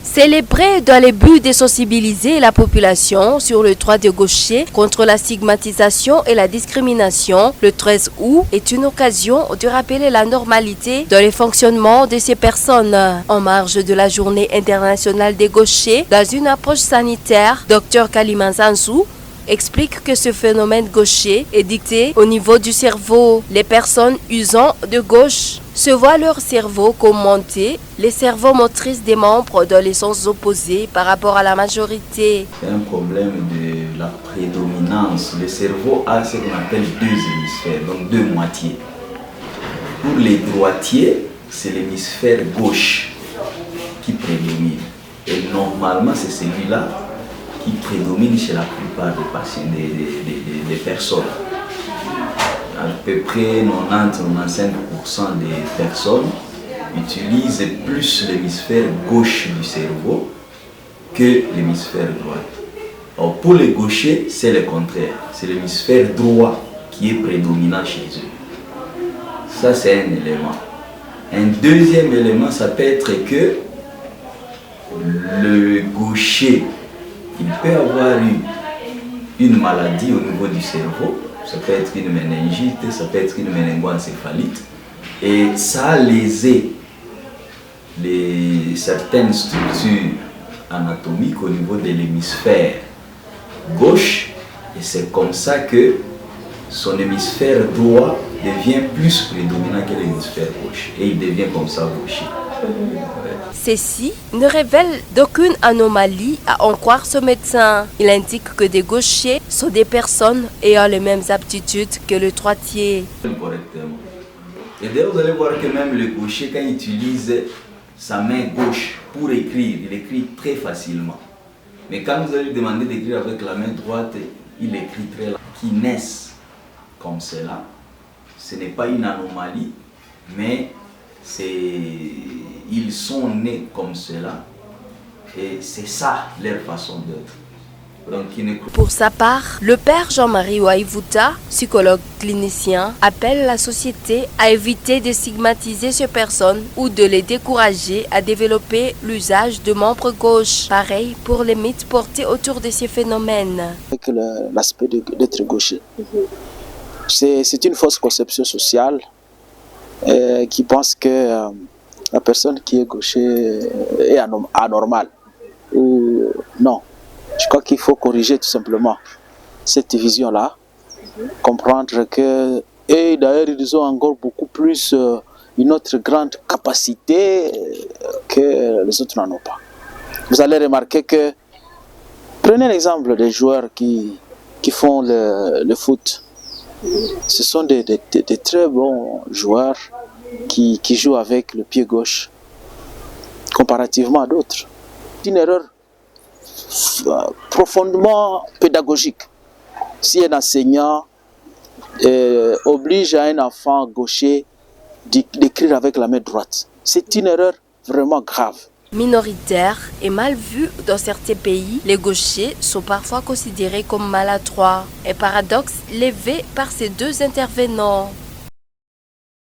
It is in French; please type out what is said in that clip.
Célébré dans le but de sensibiliser la population sur le droit de gaucher contre la stigmatisation et la discrimination, le 13 août est une occasion de rappeler la normalité dans le fonctionnement de ces personnes. En marge de la journée internationale des gauchers, dans une approche sanitaire, Dr Kalimanzanzou explique que ce phénomène gaucher est dicté au niveau du cerveau. Les personnes usant de gauche se voient leur cerveau comme monté, les cerveaux motrices des membres dans les sens opposés par rapport à la majorité. C'est un problème de la prédominance. Le cerveau a ce qu'on appelle deux hémisphères, donc deux moitiés. Pour les droitiers, c'est l'hémisphère gauche qui prédomine. Et normalement, c'est celui-là qui prédomine chez la plupart des patients, des personnes. À peu près 90-95% des personnes utilisent plus l'hémisphère gauche du cerveau que l'hémisphère droit. Alors pour les gauchers, c'est le contraire. C'est l'hémisphère droit qui est prédominant chez eux. Ça, c'est un élément. Un deuxième élément, ça peut être que le gaucher, il peut avoir une maladie au niveau du cerveau. Ça peut être une méningite, ça peut être une méningoencéphalite. Et ça a lésé certaines structures anatomiques au niveau de l'hémisphère gauche. Et c'est comme ça que son hémisphère droit devient plus prédominant que l'hémisphère gauche. Et il devient comme ça gaucher. Ceci ne révèle d'aucune anomalie à en croire ce médecin. Il indique que des gauchers sont des personnes ayant les mêmes aptitudes que le droitier. Correctement. Et d'ailleurs, vous allez voir que même le gaucher, quand il utilise sa main gauche pour écrire, il écrit très facilement. Mais quand vous allez lui demander d'écrire avec la main droite, il écrit très lent. Qui naissent comme cela, ce n'est pas une anomalie, mais ils sont nés comme cela et c'est ça leur façon d'être. Pour sa part, le père Jean-Marie Ouaïvouta, psychologue clinicien, appelle la société à éviter de stigmatiser ces personnes ou de les décourager à développer l'usage de membres gauche. Pareil pour les mythes portés autour de ces phénomènes. Avec l'aspect d'être gaucher, c'est une fausse conception sociale qui pense que la personne qui est gaucher est anormale. Non. Je crois qu'il faut corriger tout simplement cette vision-là, comprendre que, et d'ailleurs ils ont encore beaucoup plus une autre grande capacité que les autres n'en ont pas. Vous allez remarquer que, prenez l'exemple des joueurs qui font le foot. Ce sont des très bons joueurs qui jouent avec le pied gauche, comparativement à d'autres. C'est une erreur profondément pédagogique. Si un enseignant oblige un enfant gaucher d'écrire avec la main droite, c'est une erreur vraiment grave. Minoritaires et mal vus dans certains pays, les gauchers sont parfois considérés comme maladroits. Un paradoxe levé par ces deux intervenants.